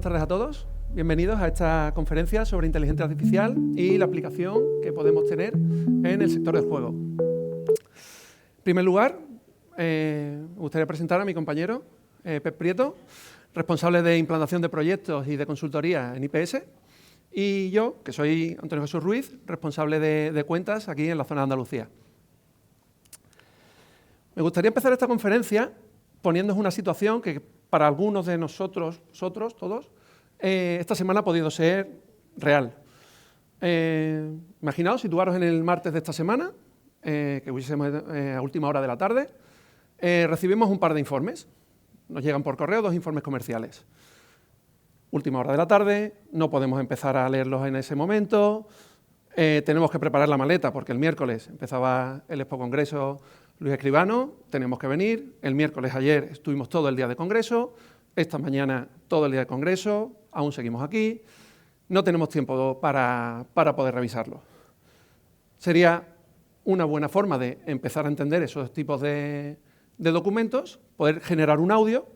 buenas tardes a todos. Bienvenidos a esta conferencia sobre inteligencia artificial y la aplicación que podemos tener en el sector del juego. En primer lugar, me gustaría presentar a mi compañero, Pep Prieto, responsable de implantación de proyectos y de consultoría en IPS, y yo, que soy Antonio Jesús Ruiz, responsable de cuentas aquí en la zona de Andalucía. Me gustaría empezar esta conferencia poniéndoos una situación que para algunos de nosotros, todos, esta semana ha podido ser real. Imaginaos, situaros en el martes de esta semana, que hubiésemos a última hora de la tarde, recibimos un par de informes. Nos llegan por correo 2 informes comerciales. Última hora de la tarde, no podemos empezar a leerlos en ese momento, tenemos que preparar la maleta porque el miércoles empezaba el Expo Congreso Luis Escribano, tenemos que venir, el miércoles ayer estuvimos todo el día de congreso, esta mañana todo el día de congreso, aún seguimos aquí, no tenemos tiempo para poder revisarlo. Sería una buena forma de empezar a entender esos tipos de documentos, poder generar un audio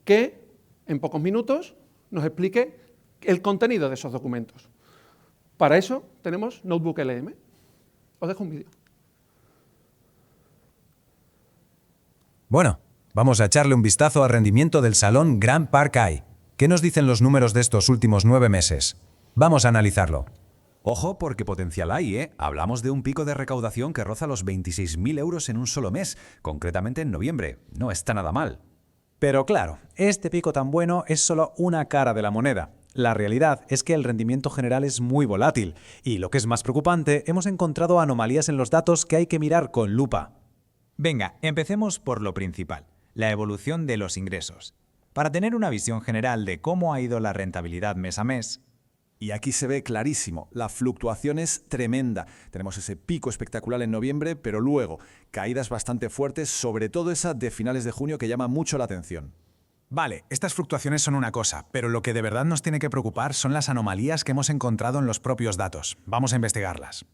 que en pocos minutos nos explique el contenido de esos documentos. Para eso tenemos Notebook LM. Os dejo un vídeo. Bueno, vamos a echarle un vistazo al rendimiento del Salón Grand Park AI. ¿Qué nos dicen los números de estos últimos 9 meses? Vamos a analizarlo. Ojo, porque potencial hay, ¿eh? Hablamos de un pico de recaudación que roza los 26.000 euros en un solo mes, concretamente en noviembre. No está nada mal. Pero claro, este pico tan bueno es solo una cara de la moneda. La realidad es que el rendimiento general es muy volátil y, lo que es más preocupante, hemos encontrado anomalías en los datos que hay que mirar con lupa. Venga, empecemos por lo principal, la evolución de los ingresos. Para tener una visión general de cómo ha ido la rentabilidad mes a mes. Y aquí se ve clarísimo, la fluctuación es tremenda. Tenemos ese pico espectacular en noviembre, pero luego caídas bastante fuertes, sobre todo esa de finales de junio que llama mucho la atención. Vale, estas fluctuaciones son una cosa, pero lo que de verdad nos tiene que preocupar son las anomalías que hemos encontrado en los propios datos. Vamos a investigarlas.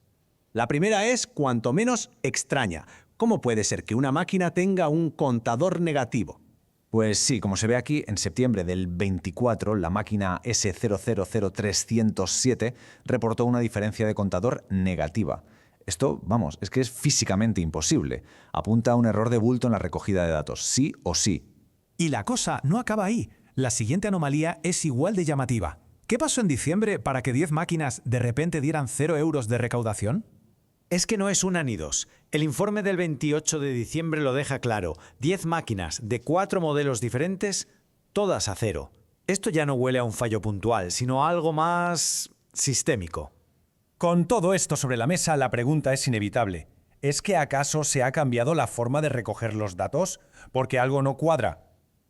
La primera es, cuanto menos, extraña. ¿Cómo puede ser que una máquina tenga un contador negativo? Pues sí, como se ve aquí, en septiembre del 24, la máquina S000307 reportó una diferencia de contador negativa. Esto, vamos, es que es físicamente imposible. Apunta a un error de bulto en la recogida de datos, sí o sí. Y la cosa no acaba ahí. La siguiente anomalía es igual de llamativa. ¿Qué pasó en diciembre para que 10 máquinas de repente dieran 0 euros de recaudación? Es que no es una ni dos. El informe del 28 de diciembre lo deja claro. 10 máquinas de 4 modelos diferentes, todas a 0. Esto ya no huele a un fallo puntual, sino a algo más sistémico. Con todo esto sobre la mesa, la pregunta es inevitable. ¿Es que acaso se ha cambiado la forma de recoger los datos? Porque algo no cuadra.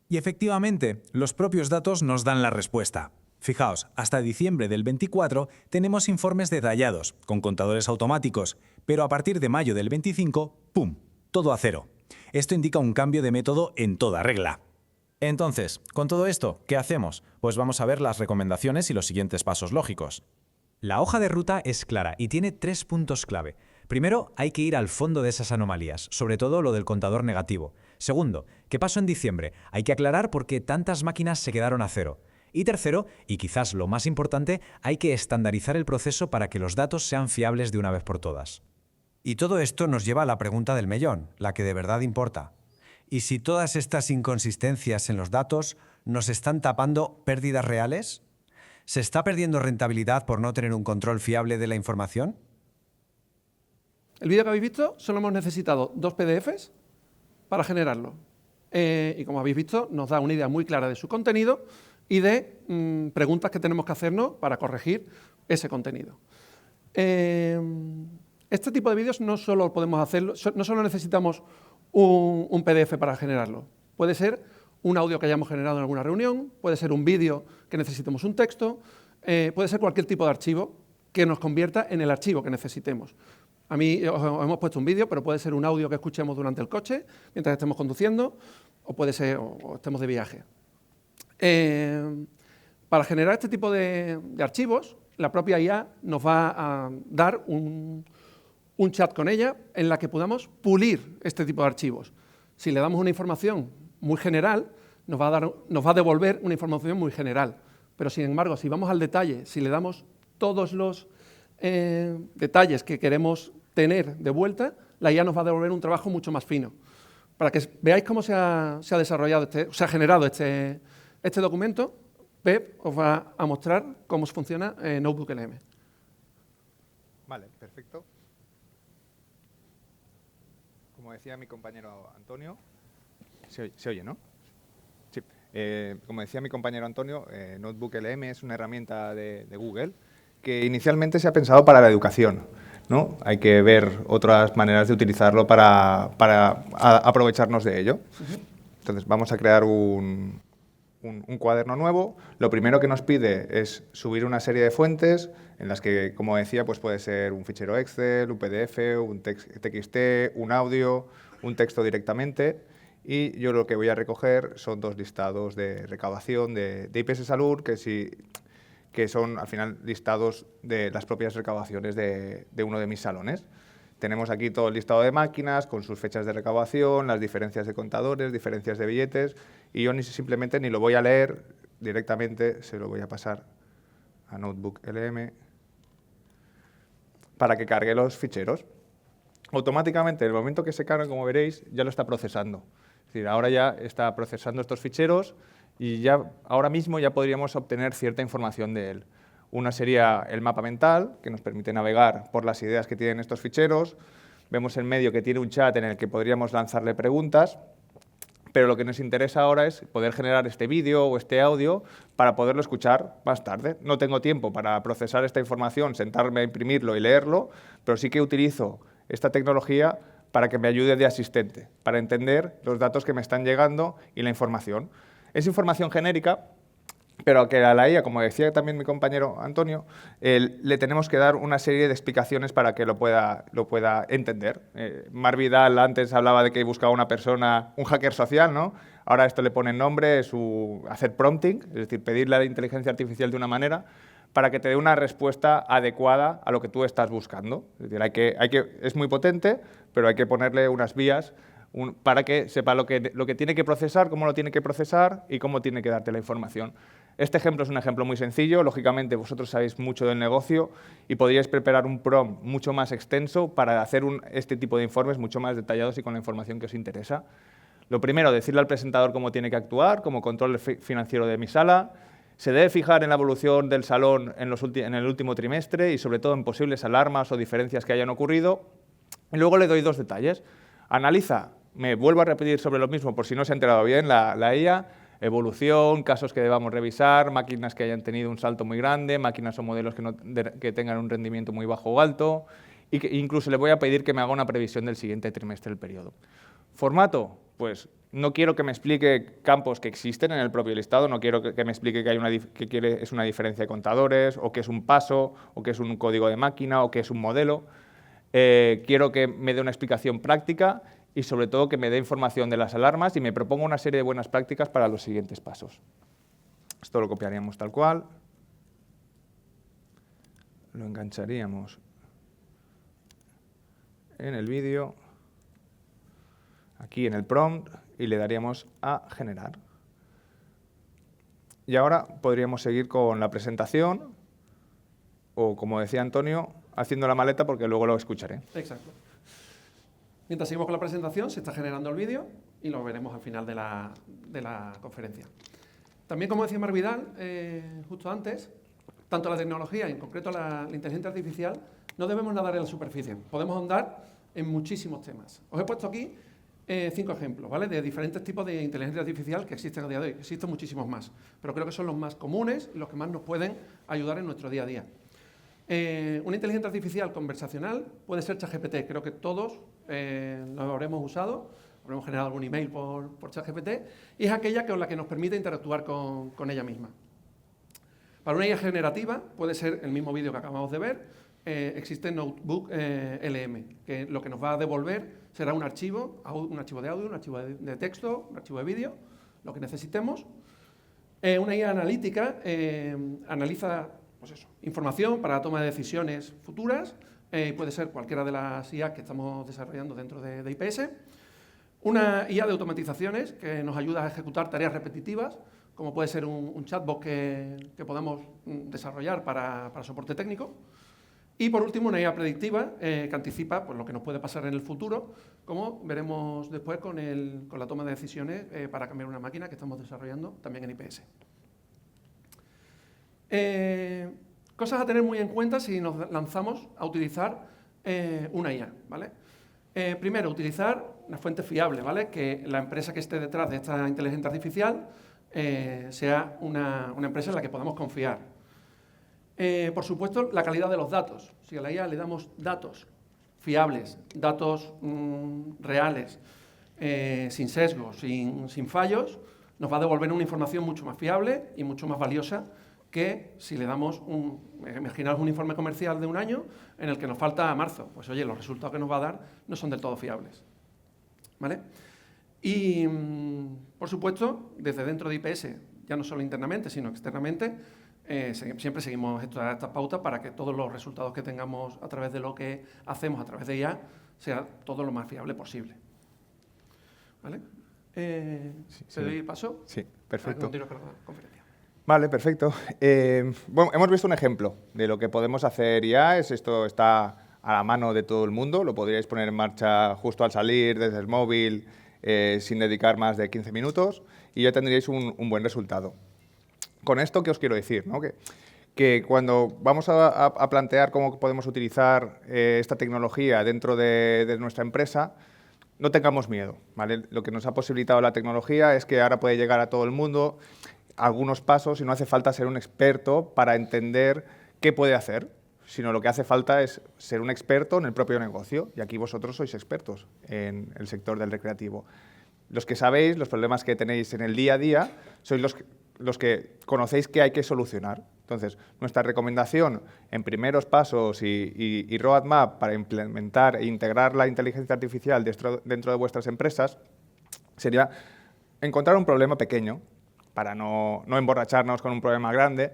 Y efectivamente, los propios datos nos dan la respuesta. Fijaos, hasta diciembre del 24 tenemos informes detallados, con contadores automáticos, pero a partir de mayo del 25, ¡pum!, todo a 0. Esto indica un cambio de método en toda regla. Entonces, con todo esto, ¿qué hacemos? Pues vamos a ver las recomendaciones y los siguientes pasos lógicos. La hoja de ruta es clara y tiene 3 puntos clave. Primero, hay que ir al fondo de esas anomalías, sobre todo lo del contador negativo. Segundo, ¿qué pasó en diciembre? Hay que aclarar por qué tantas máquinas se quedaron a 0. Y tercero, y quizás lo más importante, hay que estandarizar el proceso para que los datos sean fiables de una vez por todas. Y todo esto nos lleva a la pregunta del millón, la que de verdad importa. ¿Y si todas estas inconsistencias en los datos nos están tapando pérdidas reales? ¿Se está perdiendo rentabilidad por no tener un control fiable de la información? El vídeo que habéis visto solo hemos necesitado 2 PDFs para generarlo. Y como habéis visto, nos da una idea muy clara de su contenido y de preguntas que tenemos que hacernos para corregir ese contenido. Este tipo de vídeos no solo podemos hacerlo, no solo necesitamos un PDF para generarlo. Puede ser un audio que hayamos generado en alguna reunión, puede ser un vídeo que necesitemos un texto, puede ser cualquier tipo de archivo que nos convierta en el archivo que necesitemos. A mí os hemos puesto un vídeo, pero puede ser un audio que escuchemos durante el coche, mientras estemos conduciendo, o puede ser o estemos de viaje. Para generar este tipo de archivos, la propia IA nos va a dar un chat con ella en la que podamos pulir este tipo de archivos. Si le damos una información muy general, nos va a devolver una información muy general. Pero, sin embargo, si vamos al detalle, si le damos todos los detalles que queremos tener de vuelta, la IA nos va a devolver un trabajo mucho más fino. Para que veáis cómo se ha desarrollado se ha generado este documento, Pep os va a mostrar cómo funciona Notebook LM. Vale, perfecto. Como decía mi compañero Antonio, se oye, ¿no? Sí. Como decía mi compañero Antonio, Notebook LM es una herramienta de Google que inicialmente se ha pensado para la educación, ¿no? Hay que ver otras maneras de utilizarlo para aprovecharnos de ello. Entonces, vamos a crear un cuaderno nuevo. Lo primero que nos pide es subir una serie de fuentes en las que, como decía, pues puede ser un fichero Excel, un PDF, un TXT, un audio, un texto directamente. Y yo lo que voy a recoger son 2 listados de recaudación de IPS Salud, que son al final listados de las propias recaudaciones de uno de mis salones. Tenemos aquí todo el listado de máquinas con sus fechas de recaudación, las diferencias de contadores, diferencias de billetes, y yo simplemente ni lo voy a leer, directamente se lo voy a pasar a Notebook LM para que cargue los ficheros. Automáticamente, en el momento que se carga, como veréis, ya lo está procesando. Es decir, ahora ya está procesando estos ficheros y ya ahora mismo ya podríamos obtener cierta información de él. Una sería el mapa mental, que nos permite navegar por las ideas que tienen estos ficheros. Vemos en medio que tiene un chat en el que podríamos lanzarle preguntas, pero lo que nos interesa ahora es poder generar este vídeo o este audio para poderlo escuchar más tarde. No tengo tiempo para procesar esta información, sentarme a imprimirlo y leerlo, pero sí que utilizo esta tecnología para que me ayude de asistente, para entender los datos que me están llegando y la información. Es información genérica, pero que a la IA, como decía también mi compañero Antonio, le tenemos que dar una serie de explicaciones para que lo pueda entender. Mar Vidal antes hablaba de que buscaba una persona, un hacker social, ¿no? Ahora esto le pone nombre, hacer prompting, es decir, pedirle a la inteligencia artificial de una manera para que te dé una respuesta adecuada a lo que tú estás buscando. Es decir, es muy potente, pero hay que ponerle unas vías para que sepa lo que tiene que procesar, cómo lo tiene que procesar y cómo tiene que darte la información. Este ejemplo es un ejemplo muy sencillo. Lógicamente, vosotros sabéis mucho del negocio y podríais preparar un prompt mucho más extenso para hacer este tipo de informes mucho más detallados y con la información que os interesa. Lo primero, decirle al presentador cómo tiene que actuar, como control financiero de mi sala. Se debe fijar en la evolución del salón en el último trimestre y, sobre todo, en posibles alarmas o diferencias que hayan ocurrido. Y luego le doy 2 detalles. Analiza. Me vuelvo a repetir sobre lo mismo por si no se ha enterado bien la IA, evolución, casos que debamos revisar, máquinas que hayan tenido un salto muy grande, máquinas o modelos que tengan un rendimiento muy bajo o alto, y que incluso le voy a pedir que me haga una previsión del siguiente trimestre del periodo. Formato, pues no quiero que me explique campos que existen en el propio listado, no quiero que me explique que es una diferencia de contadores, o que es un paso, o que es un código de máquina, o que es un modelo. Quiero que me dé una explicación práctica y, sobre todo, que me dé información de las alarmas y me proponga una serie de buenas prácticas para los siguientes pasos. Esto lo copiaríamos tal cual, lo engancharíamos en el vídeo, aquí en el prompt, y le daríamos a generar. Y ahora podríamos seguir con la presentación o, como decía Antonio, haciendo la maleta, porque luego lo escucharé. Exacto. Mientras seguimos con la presentación, se está generando el vídeo y lo veremos al final de la conferencia. También, como decía Mar Vidal, justo antes, tanto la tecnología, en concreto la inteligencia artificial, no debemos nadar en la superficie. Podemos andar en muchísimos temas. Os he puesto aquí 5 ejemplos, ¿vale?, de diferentes tipos de inteligencia artificial que existen a día de hoy. Existen muchísimos más, pero creo que son los más comunes y los que más nos pueden ayudar en nuestro día a día. Una inteligencia artificial conversacional puede ser ChatGPT. Creo que todos lo habremos usado, habremos generado algún email por ChatGPT, y es aquella con la que nos permite interactuar con ella misma. Para una IA generativa puede ser el mismo vídeo que acabamos de ver. Existe Notebook LM, que lo que nos va a devolver será un archivo de audio, un archivo de texto, un archivo de vídeo, lo que necesitemos. Una IA analítica analiza información para la toma de decisiones futuras, puede ser cualquiera de las IA que estamos desarrollando dentro de IPS. Una IA de automatizaciones que nos ayuda a ejecutar tareas repetitivas, como puede ser un chatbot que podamos desarrollar para soporte técnico. Y por último, una IA predictiva que anticipa pues, lo que nos puede pasar en el futuro, como veremos después con la toma de decisiones para cambiar una máquina que estamos desarrollando también en IPS. Cosas a tener muy en cuenta si nos lanzamos a utilizar una IA, ¿vale? Primero, utilizar una fuente fiable, ¿vale? Que la empresa que esté detrás de esta inteligencia artificial sea una empresa en la que podamos confiar. Por supuesto, la calidad de los datos. Si a la IA le damos datos fiables, datos reales, sin sesgos, sin fallos, nos va a devolver una información mucho más fiable y mucho más valiosa que si le damos imaginaos un informe comercial de un año en el que nos falta marzo. Pues oye, los resultados que nos va a dar no son del todo fiables, ¿vale? Y, por supuesto, desde dentro de IPS, ya no solo internamente, sino externamente, siempre seguimos estas pautas para que todos los resultados que tengamos a través de lo que hacemos a través de IA sea todo lo más fiable posible. ¿Vale? ¿Se doy paso? Sí, perfecto. Continúo con la conferencia. Vale, perfecto. Bueno, hemos visto un ejemplo de lo que podemos hacer ya. Esto está a la mano de todo el mundo. Lo podríais poner en marcha justo al salir desde el móvil, sin dedicar más de 15 minutos, y ya tendríais un buen resultado. Con esto, ¿qué os quiero decir? ¿No? Que cuando vamos a plantear cómo podemos utilizar esta tecnología dentro de nuestra empresa, no tengamos miedo, ¿vale? Lo que nos ha posibilitado la tecnología es que ahora puede llegar a todo el mundo algunos pasos y no hace falta ser un experto para entender qué puede hacer, sino lo que hace falta es ser un experto en el propio negocio, y aquí vosotros sois expertos en el sector del recreativo. Los que sabéis los problemas que tenéis en el día a día sois los que conocéis que hay que solucionar. Entonces, nuestra recomendación en primeros pasos y roadmap para implementar e integrar la inteligencia artificial dentro de vuestras empresas sería encontrar un problema pequeño, para no emborracharnos con un problema grande.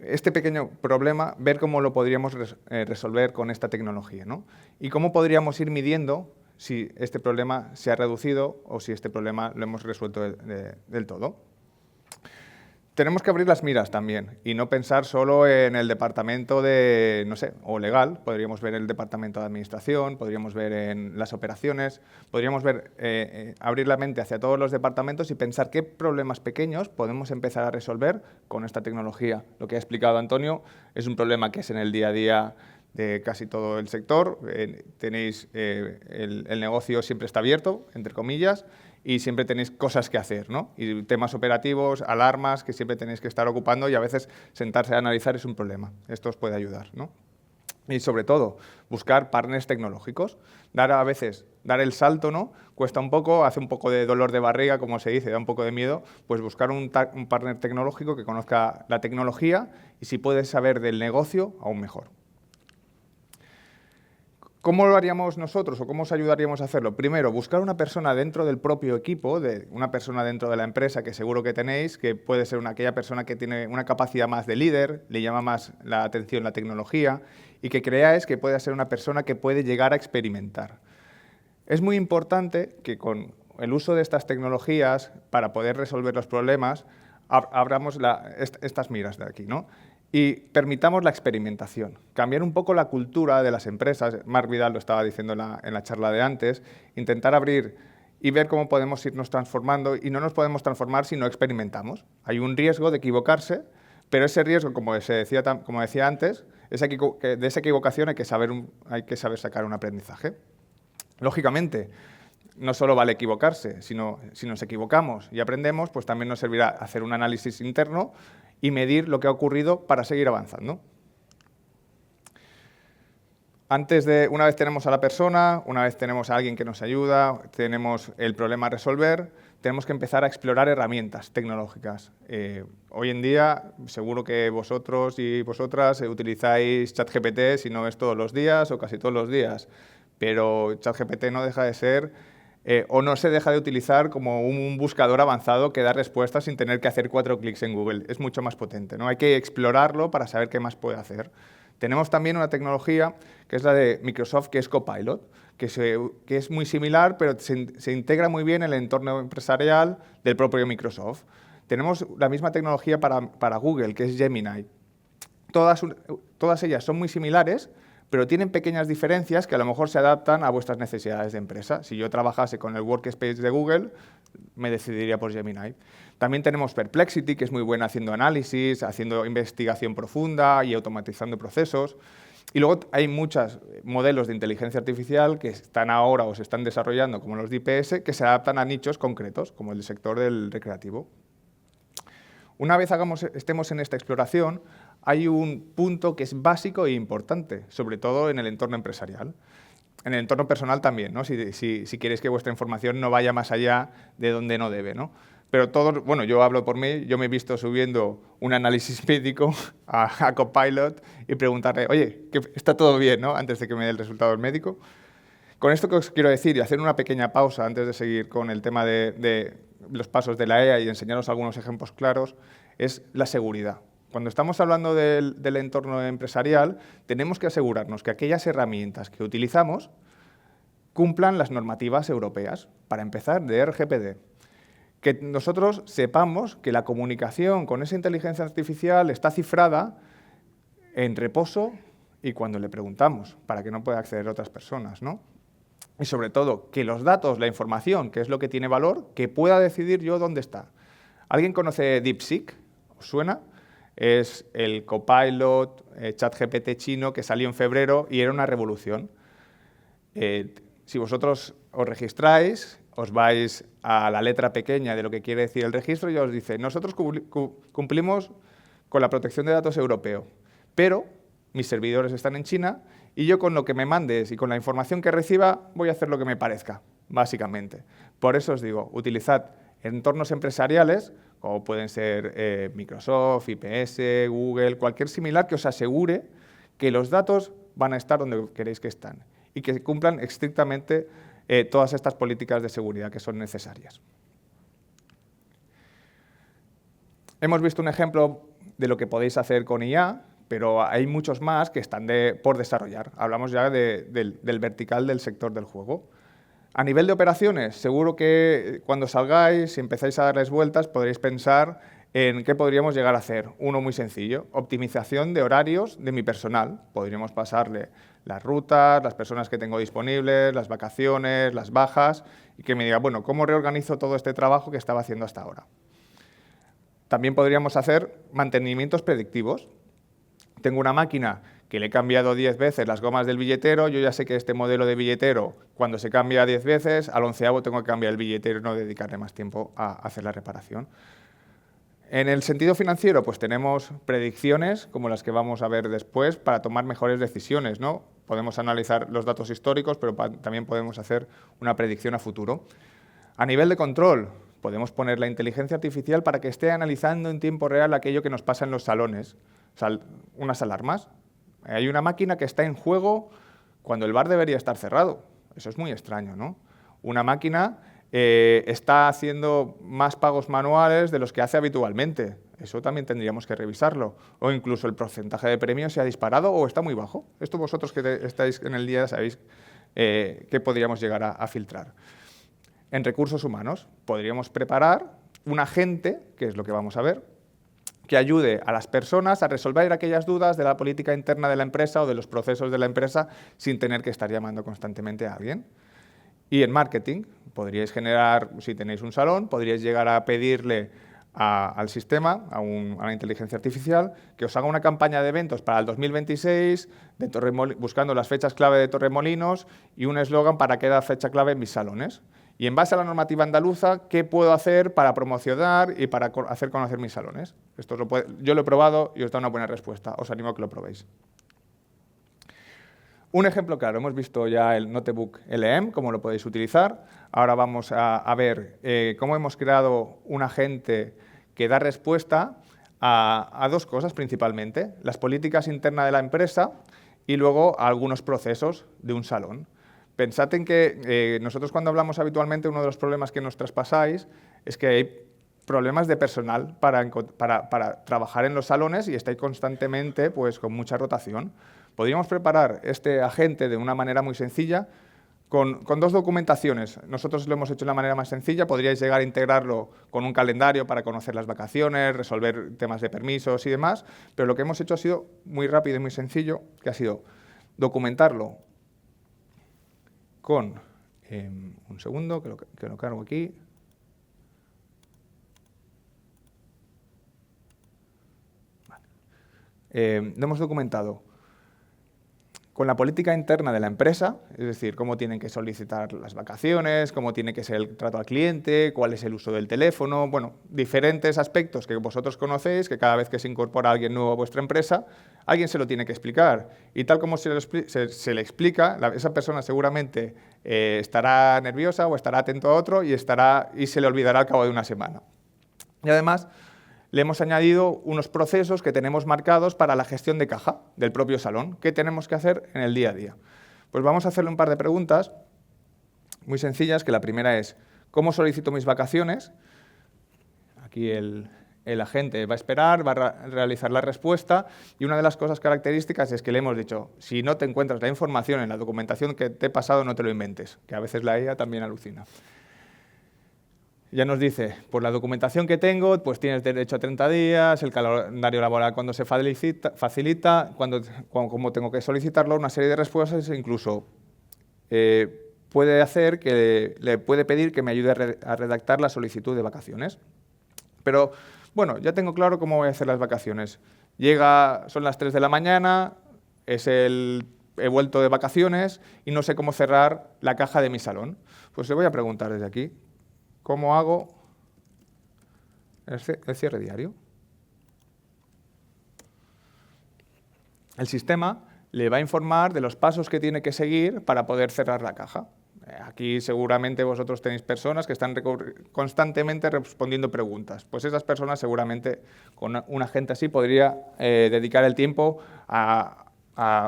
Este pequeño problema, ver cómo lo podríamos resolver con esta tecnología, ¿no? Y cómo podríamos ir midiendo si este problema se ha reducido o si este problema lo hemos resuelto del todo. Tenemos que abrir las miras también y no pensar solo en el departamento de, no sé, o legal. Podríamos ver el departamento de administración, podríamos ver en las operaciones, podríamos ver, abrir la mente hacia todos los departamentos y pensar qué problemas pequeños podemos empezar a resolver con esta tecnología. Lo que ha explicado Antonio es un problema que es en el día a día de casi todo el sector. Tenéis, el negocio siempre está abierto, entre comillas, y siempre tenéis cosas que hacer, ¿no? Y temas operativos, alarmas que siempre tenéis que estar ocupando, y a veces sentarse a analizar es un problema. Esto os puede ayudar, ¿no? Y sobre todo, buscar partners tecnológicos. A veces, dar el salto, ¿no? Cuesta un poco, hace un poco de dolor de barriga, como se dice, da un poco de miedo, pues buscar un partner tecnológico que conozca la tecnología y si puede saber del negocio, aún mejor. ¿Cómo lo haríamos nosotros o cómo os ayudaríamos a hacerlo? Primero, buscar una persona dentro del propio equipo, una persona dentro de la empresa que seguro que tenéis, que puede ser aquella persona que tiene una capacidad más de líder, le llama más la atención la tecnología, y que creáis que pueda ser una persona que puede llegar a experimentar. Es muy importante que con el uso de estas tecnologías, para poder resolver los problemas, abramos estas miras de aquí, ¿no? Y permitamos la experimentación, cambiar un poco la cultura de las empresas. Marc Vidal lo estaba diciendo en la charla de antes, intentar abrir y ver cómo podemos irnos transformando, y no nos podemos transformar si no experimentamos. Hay un riesgo de equivocarse, pero ese riesgo, como decía antes, de esa equivocación hay que saber sacar un aprendizaje. Lógicamente, no solo vale equivocarse, sino si nos equivocamos y aprendemos, pues también nos servirá hacer un análisis interno y medir lo que ha ocurrido para seguir avanzando. Una vez tenemos a la persona, una vez tenemos a alguien que nos ayuda, tenemos el problema a resolver, tenemos que empezar a explorar herramientas tecnológicas. Hoy en día, seguro que vosotros y vosotras utilizáis ChatGPT, si no es todos los días o casi todos los días, pero ChatGPT no deja de ser o no se deja de utilizar como un buscador avanzado que da respuestas sin tener que hacer 4 clics en Google. Es mucho más potente, ¿no? Hay que explorarlo para saber qué más puede hacer. Tenemos también una tecnología que es la de Microsoft, que es Copilot, que es muy similar, pero se integra muy bien en el entorno empresarial del propio Microsoft. Tenemos la misma tecnología para Google, que es Gemini. Todas ellas son muy similares, pero tienen pequeñas diferencias que a lo mejor se adaptan a vuestras necesidades de empresa. Si yo trabajase con el Workspace de Google, me decidiría por Gemini. También tenemos Perplexity, que es muy buena haciendo análisis, haciendo investigación profunda y automatizando procesos. Y luego hay muchos modelos de inteligencia artificial que están ahora o se están desarrollando, como los de IPS, que se adaptan a nichos concretos, como el sector del recreativo. Una vez estemos en esta exploración, hay un punto que es básico e importante, sobre todo en el entorno empresarial. En el entorno personal también, ¿no? Si queréis que vuestra información no vaya más allá de donde no debe, ¿no? Pero todos, bueno, yo hablo por mí, yo me he visto subiendo un análisis médico a Copilot y preguntarle, oye, que está todo bien, ¿no? Antes de que me dé el resultado el médico. Con esto que os quiero decir, y hacer una pequeña pausa antes de seguir con el tema de los pasos de la EA y enseñaros algunos ejemplos claros, es la seguridad. Cuando estamos hablando del entorno empresarial, tenemos que asegurarnos que aquellas herramientas que utilizamos cumplan las normativas europeas. Para empezar, de RGPD. Que nosotros sepamos que la comunicación con esa inteligencia artificial está cifrada en reposo y cuando le preguntamos, para que no pueda acceder a otras personas, ¿no? Y sobre todo, que los datos, la información, que es lo que tiene valor, que pueda decidir yo dónde está. ¿Alguien conoce DeepSeek? ¿Os suena? Es el Copilot, ChatGPT chino que salió en febrero y era una revolución. Si vosotros os registráis, os vais a la letra pequeña de lo que quiere decir el registro y os dice, nosotros cumplimos con la protección de datos europeo, pero mis servidores están en China y yo con lo que me mandes y con la información que reciba voy a hacer lo que me parezca, básicamente. Por eso os digo, utilizad entornos empresariales, como pueden ser Microsoft, IPS, Google, cualquier similar que os asegure que los datos van a estar donde queréis que están y que cumplan estrictamente todas estas políticas de seguridad que son necesarias. Hemos visto un ejemplo de lo que podéis hacer con IA, pero hay muchos más que están por desarrollar. Hablamos ya del vertical del sector del juego. A nivel de operaciones, seguro que cuando salgáis y empezáis a darles vueltas, podréis pensar en qué podríamos llegar a hacer. Uno muy sencillo, optimización de horarios de mi personal. Podríamos pasarle las rutas, las personas que tengo disponibles, las vacaciones, las bajas, y que me diga, bueno, ¿cómo reorganizo todo este trabajo que estaba haciendo hasta ahora? También podríamos hacer mantenimientos predictivos. Tengo una máquina que le he cambiado 10 veces las gomas del billetero, yo ya sé que este modelo de billetero, cuando se cambia 10 veces, al 11avo tengo que cambiar el billetero y no dedicarle más tiempo a hacer la reparación. En el sentido financiero, pues tenemos predicciones, como las que vamos a ver después, para tomar mejores decisiones, ¿no? Podemos analizar los datos históricos, pero también podemos hacer una predicción a futuro. A nivel de control, podemos poner la inteligencia artificial para que esté analizando en tiempo real aquello que nos pasa en los salones, unas alarmas. Hay una máquina que está en juego cuando el bar debería estar cerrado. Eso es muy extraño, ¿no? Una máquina está haciendo más pagos manuales de los que hace habitualmente. Eso también tendríamos que revisarlo. O incluso el porcentaje de premios se ha disparado o está muy bajo. Esto vosotros que estáis en el día sabéis qué podríamos llegar a filtrar. En recursos humanos podríamos preparar un agente, que es lo que vamos a ver, que ayude a las personas a resolver aquellas dudas de la política interna de la empresa o de los procesos de la empresa sin tener que estar llamando constantemente a alguien. Y en marketing, podríais generar, si tenéis un salón, podríais llegar a pedirle al sistema, a una inteligencia artificial, que os haga una campaña de eventos para el 2026, buscando las fechas clave de Torremolinos y un eslogan para cada fecha clave en mis salones. Y en base a la normativa andaluza, ¿qué puedo hacer para promocionar y para hacer conocer mis salones? Yo lo he probado y os da una buena respuesta. Os animo a que lo probéis. Un ejemplo claro, hemos visto ya el Notebook LM, cómo lo podéis utilizar. Ahora vamos a ver cómo hemos creado un agente que da respuesta a dos cosas principalmente. Las políticas internas de la empresa y luego a algunos procesos de un salón. Pensad en que nosotros cuando hablamos habitualmente, uno de los problemas que nos traspasáis es que hay problemas de personal para trabajar en los salones y estáis constantemente pues, con mucha rotación. Podríamos preparar este agente de una manera muy sencilla con 2 documentaciones. Nosotros lo hemos hecho de la manera más sencilla. Podríais llegar a integrarlo con un calendario para conocer las vacaciones, resolver temas de permisos y demás, pero lo que hemos hecho ha sido muy rápido y muy sencillo, que ha sido documentarlo con... un segundo, que lo cargo aquí. Vale. Lo hemos documentado con la política interna de la empresa, es decir, cómo tienen que solicitar las vacaciones, cómo tiene que ser el trato al cliente, cuál es el uso del teléfono, bueno, diferentes aspectos que vosotros conocéis, que cada vez que se incorpora alguien nuevo a vuestra empresa, alguien se lo tiene que explicar. Y tal como se le explica, esa persona seguramente estará nerviosa o estará atento a otro y se le olvidará al cabo de una semana. Y además, le hemos añadido unos procesos que tenemos marcados para la gestión de caja del propio salón. ¿Qué tenemos que hacer en el día a día? Pues vamos a hacerle un par de preguntas muy sencillas, que la primera es, ¿cómo solicito mis vacaciones? Aquí el agente va a esperar, va a realizar la respuesta, y una de las cosas características es que le hemos dicho, si no te encuentras la información en la documentación que te he pasado, no te lo inventes, que a veces la IA también alucina. Ya nos dice, por la documentación que tengo, pues tienes derecho a 30 días, el calendario laboral cuando se facilita, cómo tengo que solicitarlo, una serie de respuestas, e incluso le puede pedir que me ayude a redactar la solicitud de vacaciones. Pero, bueno, ya tengo claro cómo voy a hacer las vacaciones. Son las 3 de la mañana, he vuelto de vacaciones y no sé cómo cerrar la caja de mi salón. Pues le voy a preguntar desde aquí, ¿cómo hago el cierre diario? El sistema le va a informar de los pasos que tiene que seguir para poder cerrar la caja. Aquí seguramente vosotros tenéis personas que están constantemente respondiendo preguntas. Pues esas personas seguramente con un agente así podría dedicar el tiempo a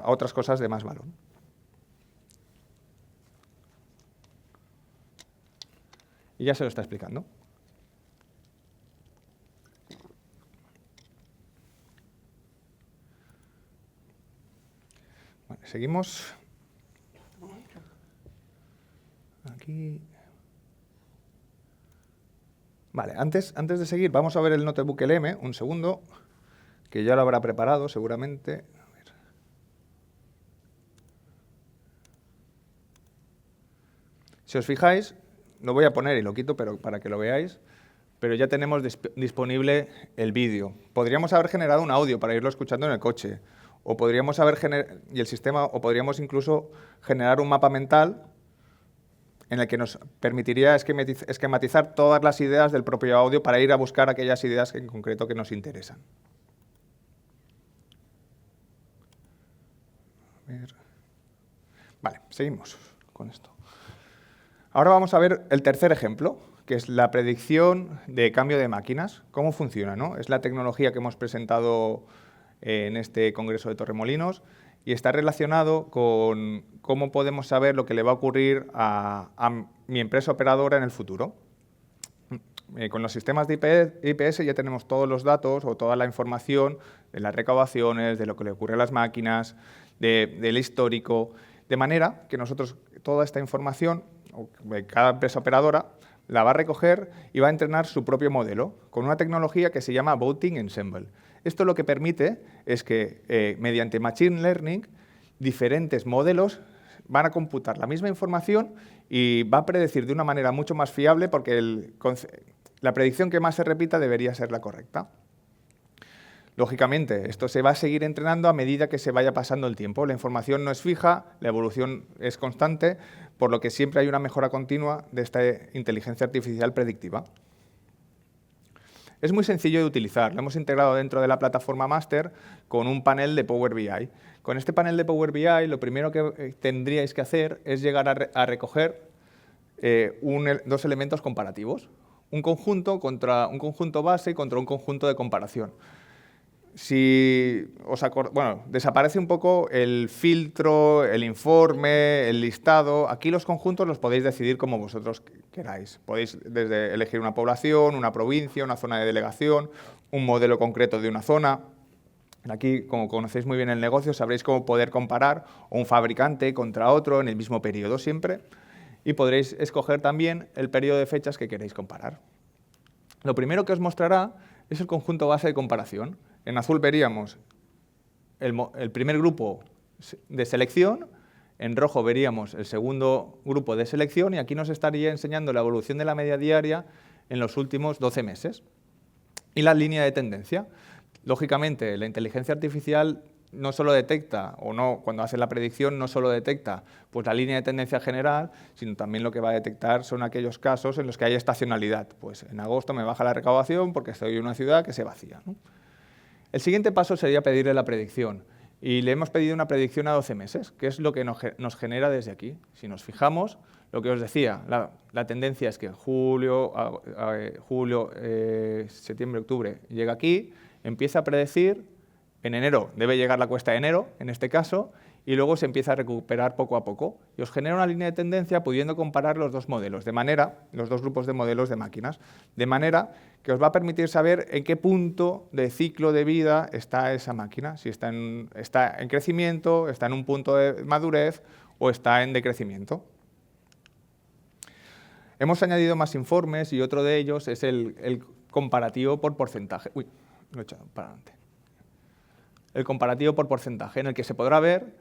otras cosas de más valor. Y ya se lo está explicando. Bueno, seguimos. Aquí. Vale, antes de seguir, vamos a ver el Notebook LM, un segundo, que ya lo habrá preparado seguramente. A ver. Si os fijáis, lo voy a poner y lo quito pero para que lo veáis, pero ya tenemos disponible el vídeo. Podríamos haber generado un audio para irlo escuchando en el coche, o podríamos podríamos incluso generar un mapa mental en el que nos permitiría esquematizar todas las ideas del propio audio para ir a buscar aquellas ideas en concreto que nos interesan. A ver. Vale, seguimos con esto. Ahora vamos a ver el tercer ejemplo, que es la predicción de cambio de máquinas. ¿Cómo funciona, no? Es la tecnología que hemos presentado en este Congreso de Torremolinos y está relacionado con cómo podemos saber lo que le va a ocurrir a mi empresa operadora en el futuro. Con los sistemas de IPS ya tenemos todos los datos o toda la información de las recaudaciones, de lo que le ocurre a las máquinas, del histórico, de manera que nosotros toda esta información, cada empresa operadora, la va a recoger y va a entrenar su propio modelo con una tecnología que se llama Voting Ensemble. Esto lo que permite es que, mediante Machine Learning, diferentes modelos van a computar la misma información y va a predecir de una manera mucho más fiable porque la predicción que más se repita debería ser la correcta. Lógicamente, esto se va a seguir entrenando a medida que se vaya pasando el tiempo. La información no es fija, la evolución es constante, por lo que siempre hay una mejora continua de esta inteligencia artificial predictiva. Es muy sencillo de utilizar. Lo hemos integrado dentro de la plataforma Master con un panel de Power BI. Con este panel de Power BI, lo primero que tendríais que hacer es llegar a recoger dos elementos comparativos. Un conjunto base contra un conjunto de comparación. Si desaparece un poco el filtro, el informe, el listado. Aquí los conjuntos los podéis decidir como vosotros queráis. Podéis desde elegir una población, una provincia, una zona de delegación, un modelo concreto de una zona. Aquí, como conocéis muy bien el negocio, sabréis cómo poder comparar un fabricante contra otro en el mismo periodo siempre, y podréis escoger también el periodo de fechas que queréis comparar. Lo primero que os mostrará es el conjunto base de comparación. En azul veríamos el primer grupo de selección, en rojo veríamos el segundo grupo de selección, y aquí nos estaría enseñando la evolución de la media diaria en los últimos 12 meses. Y la línea de tendencia. Lógicamente, la inteligencia artificial no solo detecta, cuando hace la predicción, no solo detecta pues, la línea de tendencia general, sino también lo que va a detectar son aquellos casos en los que hay estacionalidad. Pues en agosto me baja la recaudación porque estoy en una ciudad que se vacía, ¿no? El siguiente paso sería pedirle la predicción. Y le hemos pedido una predicción a 12 meses, que es lo que nos genera desde aquí. Si nos fijamos, lo que os decía, la tendencia es que julio, septiembre, octubre llega aquí, empieza a predecir, en enero debe llegar la cuesta de enero, en este caso, y luego se empieza a recuperar poco a poco. Y os genera una línea de tendencia pudiendo comparar los dos modelos, los dos grupos de modelos de máquinas, de manera que os va a permitir saber en qué punto de ciclo de vida está esa máquina, si está en crecimiento, está en un punto de madurez o está en decrecimiento. Hemos añadido más informes y otro de ellos es el comparativo por porcentaje. Uy, lo he echado para adelante. El comparativo por porcentaje, en el que se podrá ver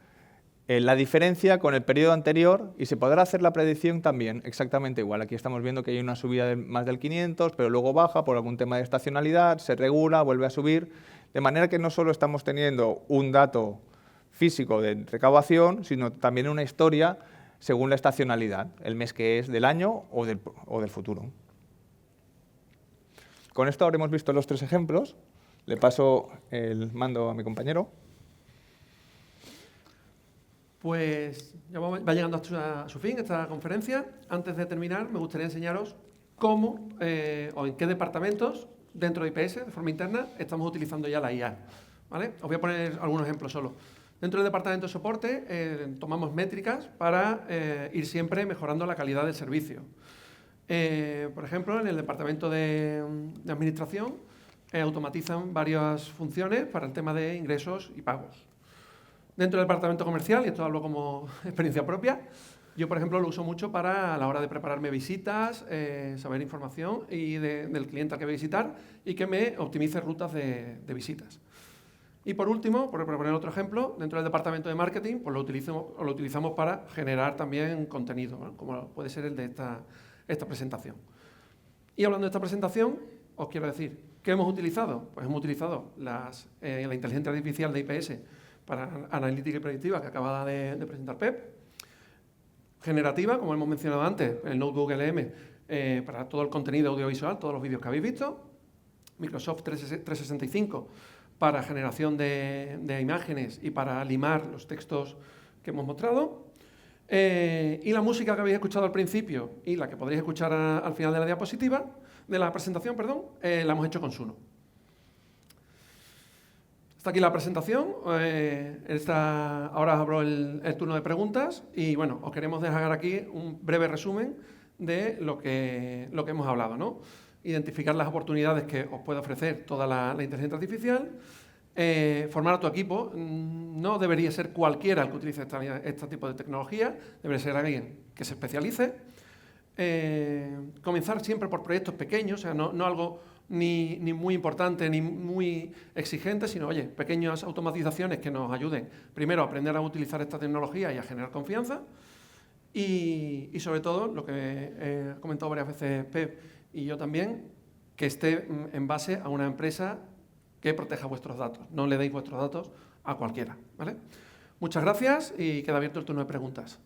la diferencia con el periodo anterior y se podrá hacer la predicción también exactamente igual. Aquí estamos viendo que hay una subida de más del 500, pero luego baja por algún tema de estacionalidad, se regula, vuelve a subir, de manera que no solo estamos teniendo un dato físico de recaudación, sino también una historia según la estacionalidad, el mes que es del año o del futuro. Con esto habremos visto los 3 ejemplos. Le paso el mando a mi compañero. Pues ya va llegando a su fin esta conferencia. Antes de terminar, me gustaría enseñaros cómo o en qué departamentos dentro de IPS, de forma interna, estamos utilizando ya la IA. ¿Vale? Os voy a poner algunos ejemplos solo. Dentro del departamento de soporte tomamos métricas para ir siempre mejorando la calidad del servicio. Por ejemplo, en el departamento de administración automatizan varias funciones para el tema de ingresos y pagos. Dentro del departamento comercial, y esto hablo como experiencia propia, yo, por ejemplo, lo uso mucho para a la hora de prepararme visitas, saber información del cliente al que voy a visitar y que me optimice rutas de visitas. Y por último, por poner otro ejemplo, dentro del departamento de marketing, pues lo utilizamos para generar también contenido, ¿no? Como puede ser el de esta presentación. Y hablando de esta presentación, os quiero decir, ¿qué hemos utilizado? Pues hemos utilizado la inteligencia artificial de IPS para analítica y predictiva que acaba de presentar Pep, generativa, como hemos mencionado antes, el Notebook LM para todo el contenido audiovisual, todos los vídeos que habéis visto, Microsoft 365 para generación de imágenes y para limar los textos que hemos mostrado, y la música que habéis escuchado al principio y la que podréis escuchar al final de la diapositiva, de la presentación, perdón, la hemos hecho con Suno. Hasta aquí la presentación. Ahora abro el turno de preguntas y bueno, os queremos dejar aquí un breve resumen de lo que hemos hablado, ¿no? Identificar las oportunidades que os puede ofrecer toda la inteligencia artificial, formar a tu equipo. No debería ser cualquiera el que utilice este tipo de tecnología, debería ser alguien que se especialice. Comenzar siempre por proyectos pequeños, o sea, no algo ni muy importante ni muy exigente, sino, oye, pequeñas automatizaciones que nos ayuden primero a aprender a utilizar esta tecnología y a generar confianza y sobre todo, lo que he comentado varias veces Pep y yo también, que esté en base a una empresa que proteja vuestros datos. No le deis vuestros datos a cualquiera, ¿vale? Muchas gracias y queda abierto el turno de preguntas.